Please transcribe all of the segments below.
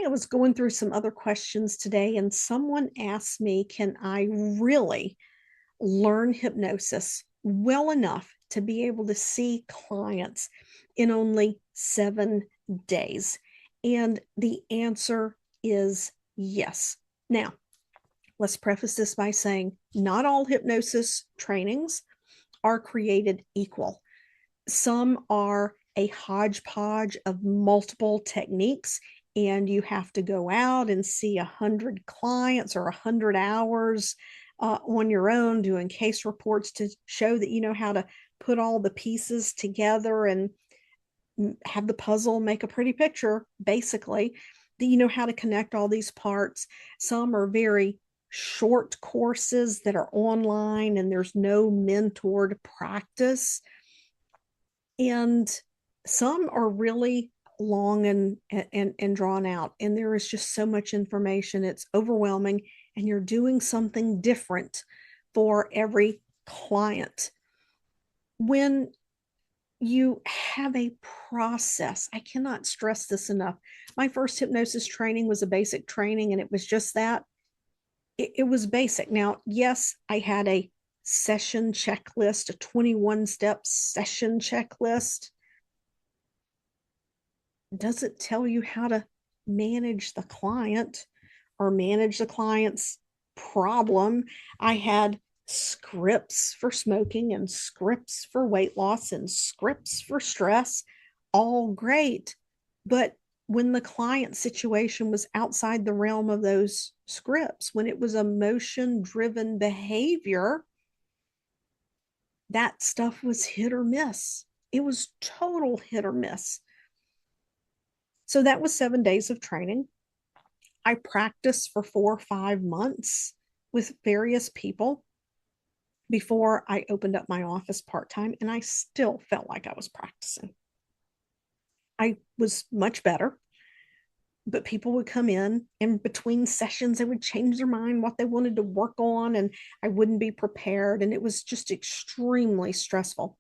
Hey, I was going through some other questions today, and someone asked me, can I really learn hypnosis well enough to be able to see clients in only 7 days? And the answer is yes. Now, let's preface this by saying not all hypnosis trainings are created equal. Some are a hodgepodge of multiple techniques, and you have to go out and see 100 clients or 100 hours on your own doing case reports to show that you know how to put all the pieces together and have the puzzle make a pretty picture, basically, that you know how to connect all these parts. Some are very short courses that are online and there's no mentored practice, and some are really long and drawn out, and there is just so much information, it's overwhelming, and you're doing something different for every client. When you have a process, I cannot stress this enough. My first hypnosis training was a basic training, and it was just that. It was basic. Now, yes, I had a session checklist, a 21-step session checklist. Does it tell you how to manage the client or manage the client's problem? I had scripts for smoking and scripts for weight loss and scripts for stress, all great. But when the client situation was outside the realm of those scripts, when it was emotion driven behavior, that stuff was hit or miss. It was total hit or miss. So that was 7 days of training. I practiced for 4 or 5 months with various people before I opened up my office part time, and I still felt like I was practicing. I was much better, but people would come in, and between sessions, they would change their mind what they wanted to work on, and I wouldn't be prepared. And it was just extremely stressful.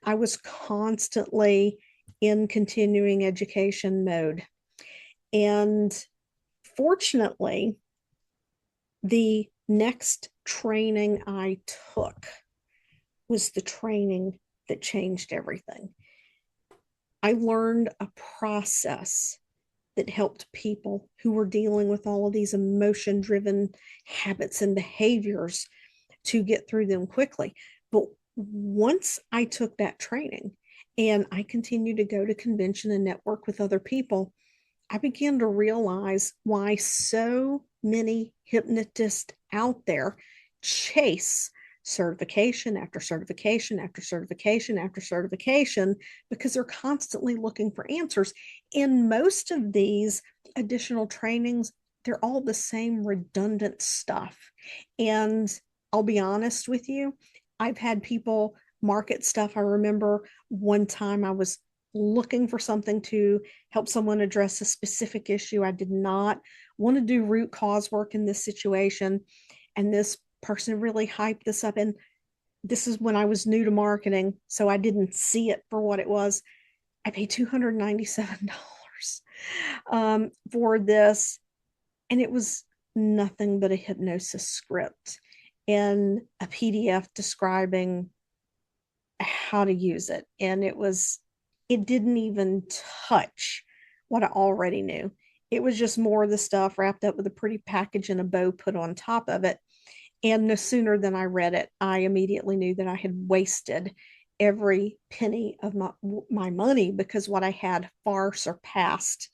I was constantly in continuing education mode. And fortunately, the next training I took was the training that changed everything. I learned a process that helped people who were dealing with all of these emotion driven habits and behaviors to get through them quickly. But once I took that training and I continued to go to convention and network with other people, I began to realize why so many hypnotists out there chase certification after certification after certification after certification because they're constantly looking for answers. In most of these additional trainings, they're all the same redundant stuff. And I'll be honest with you, I've had people market stuff. I remember one time I was looking for something to help someone address a specific issue. I did not want to do root cause work in this situation. And this person really hyped this up. And this is when I was new to marketing, so I didn't see it for what it was. I paid $297 for this, and it was nothing but a hypnosis script and a PDF describing how to use it. And it didn't even touch what I already knew. It was just more of the stuff wrapped up with a pretty package and a bow put on top of it. And no sooner than I read it, I immediately knew that I had wasted every penny of my money, because what I had far surpassed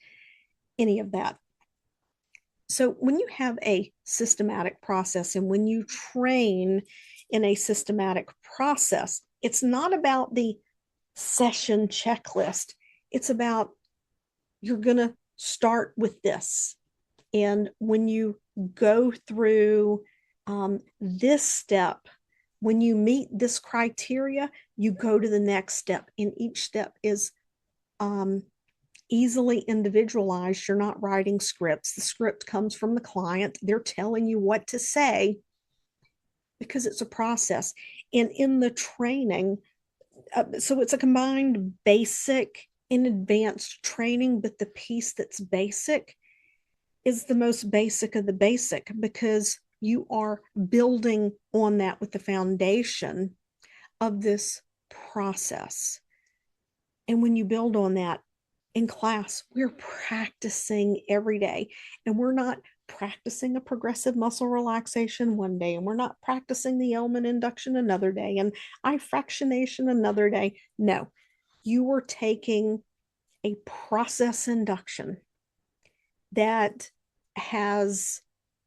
any of that. So when you have a systematic process and when you train in a systematic process, it's not about the session checklist. It's about, you're going to start with this. And when you go through this step, when you meet this criteria, you go to the next step. And each step is easily individualized. You're not writing scripts. The script comes from the client. They're telling you what to say because it's a process. And in the training, so it's a combined basic and advanced training, but the piece that's basic is the most basic of the basic because you are building on that with the foundation of this process. And when you build on that in class, we're practicing every day, and we're not practicing a progressive muscle relaxation one day, and we're not practicing the element induction another day, and eye fractionation another day. No, you are taking a process induction that has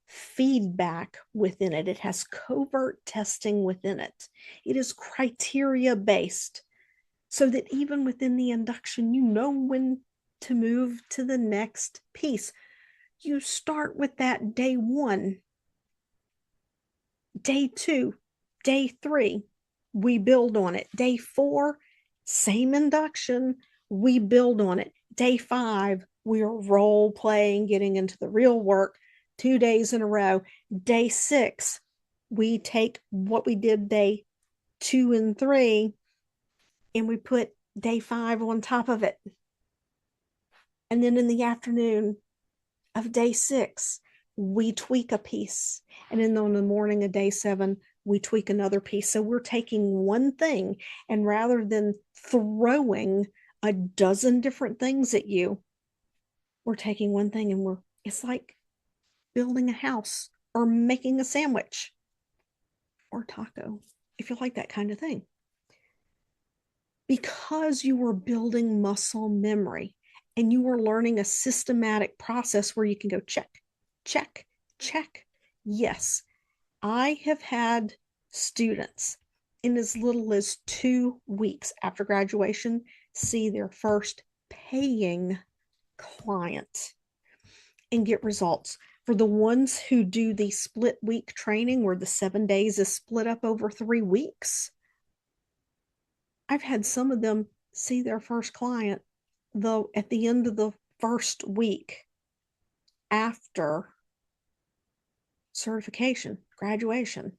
feedback within it. It has covert testing within it. It is criteria based so that even within the induction, you know when to move to the next piece. You start with that day one, day two, day three, we build on it. Day four, same induction, we build on it. Day five, we're role playing, getting into the real work 2 days in a row. Day six, we take what we did day two and three and we put day five on top of it. And then in the afternoon of day six, we tweak a piece. And then on the morning of day seven, we tweak another piece. So we're taking one thing, and rather than throwing a dozen different things at you, we're taking one thing and it's like building a house or making a sandwich or taco, if you like that kind of thing. Because you were building muscle memory and you were learning a systematic process where you can go check, check, check. Yes, I have had students in as little as 2 weeks after graduation see their first paying client and get results. For the ones who do the split week training where the 7 days is split up over 3 weeks, I've had some of them see their first client though at the end of the first week after certification, graduation,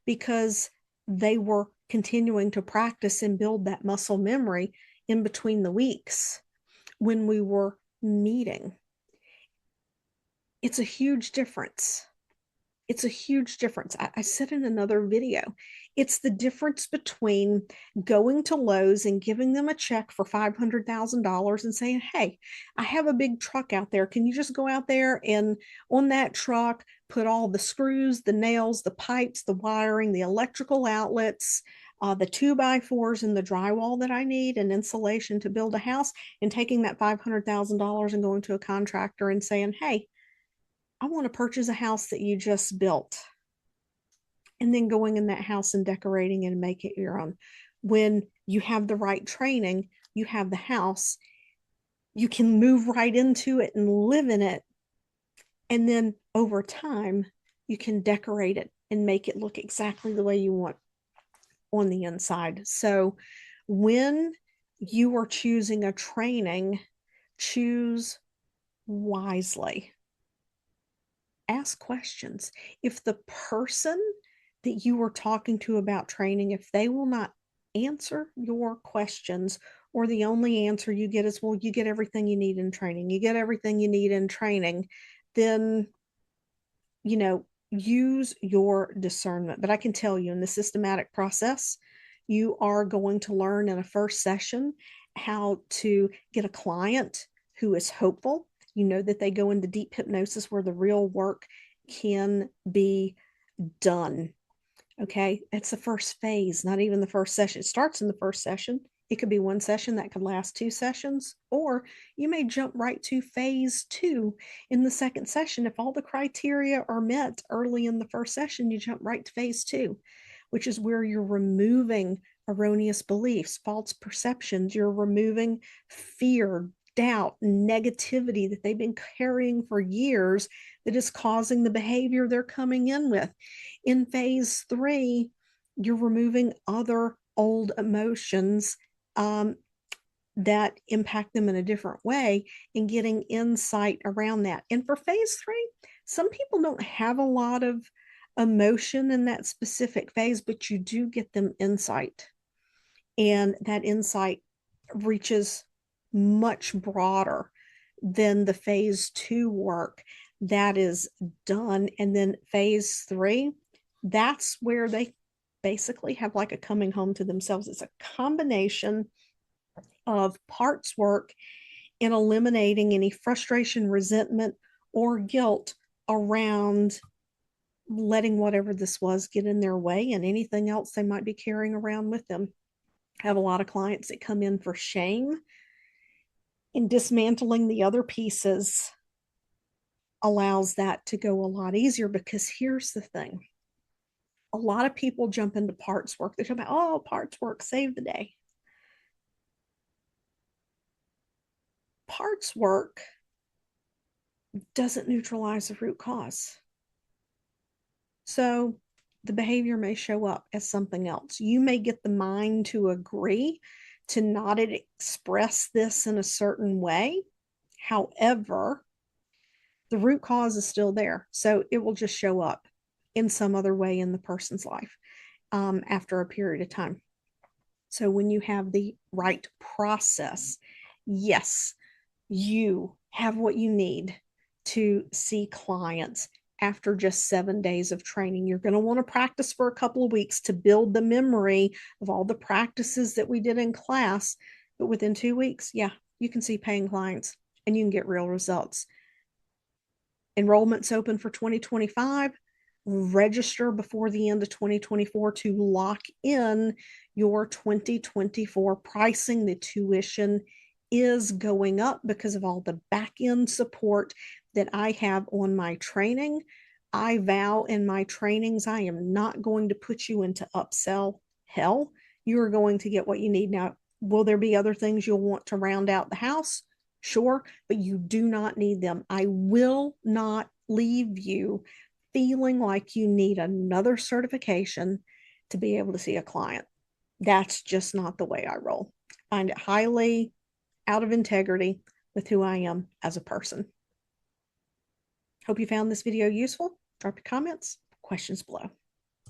because they were continuing to practice and build that muscle memory in between the weeks when we were meeting. It's a huge difference. It's a huge difference. I said in another video, it's the difference between going to Lowe's and giving them a check for $500,000 and saying, hey, I have a big truck out there. Can you just go out there and on that truck, put all the screws, the nails, the pipes, the wiring, the electrical outlets, the 2x4s and the drywall that I need and insulation to build a house, and taking that $500,000 and going to a contractor and saying, hey, I want to purchase a house that you just built, and then going in that house and decorating and make it your own. When you have the right training, you have the house, you can move right into it and live in it. And then over time, you can decorate it and make it look exactly the way you want on the inside. So when you are choosing a training, choose wisely. Ask questions. If the person that you are talking to about training, if they will not answer your questions, or the only answer you get is, well, you get everything you need in training, you get everything you need in training, then, use your discernment. But I can tell you in the systematic process, you are going to learn in a first session how to get a client who is hopeful. You know that they go into deep hypnosis where the real work can be done. Okay, it's the first phase, not even the first session. It starts in the first session. It could be one session that could last 2 sessions, or you may jump right to phase two in the second session. If all the criteria are met early in the first session, you jump right to phase two, which is where you're removing erroneous beliefs, false perceptions. You're removing fear, doubt, negativity that they've been carrying for years that is causing the behavior they're coming in with. In phase three, you're removing other old emotions that impact them in a different way and getting insight around that. And for phase three, some people don't have a lot of emotion in that specific phase, but you do get them insight. And that insight reaches much broader then the phase 2 work that is done. And then phase 3, that's where they basically have like a coming home to themselves. It's a combination of parts work in eliminating any frustration, resentment, or guilt around letting whatever this was get in their way and anything else they might be carrying around with them. I have a lot of clients that come in for shame, and dismantling the other pieces allows that to go a lot easier, because here's the thing. A lot of people jump into parts work. They talk about, oh, parts work, save the day. Parts work doesn't neutralize the root cause. So the behavior may show up as something else. You may get the mind to agree to not express this in a certain way. However, the root cause is still there. So it will just show up in some other way in the person's life after a period of time. So when you have the right process, yes, you have what you need to see clients after just 7 days of training. You're going to want to practice for a couple of weeks to build the memory of all the practices that we did in class. But within 2 weeks, yeah, you can see paying clients and you can get real results. Enrollment's open for 2025. Register before the end of 2024 to lock in your 2024 pricing. The tuition is going up because of all the back end support that I have on my training. I vow in my trainings, I am not going to put you into upsell hell. You are going to get what you need. Now, will there be other things you'll want to round out the house? Sure, but you do not need them. I will not leave you feeling like you need another certification to be able to see a client. That's just not the way I roll. I find it highly out of integrity with who I am as a person. Hope you found this video useful. Drop your comments, questions below.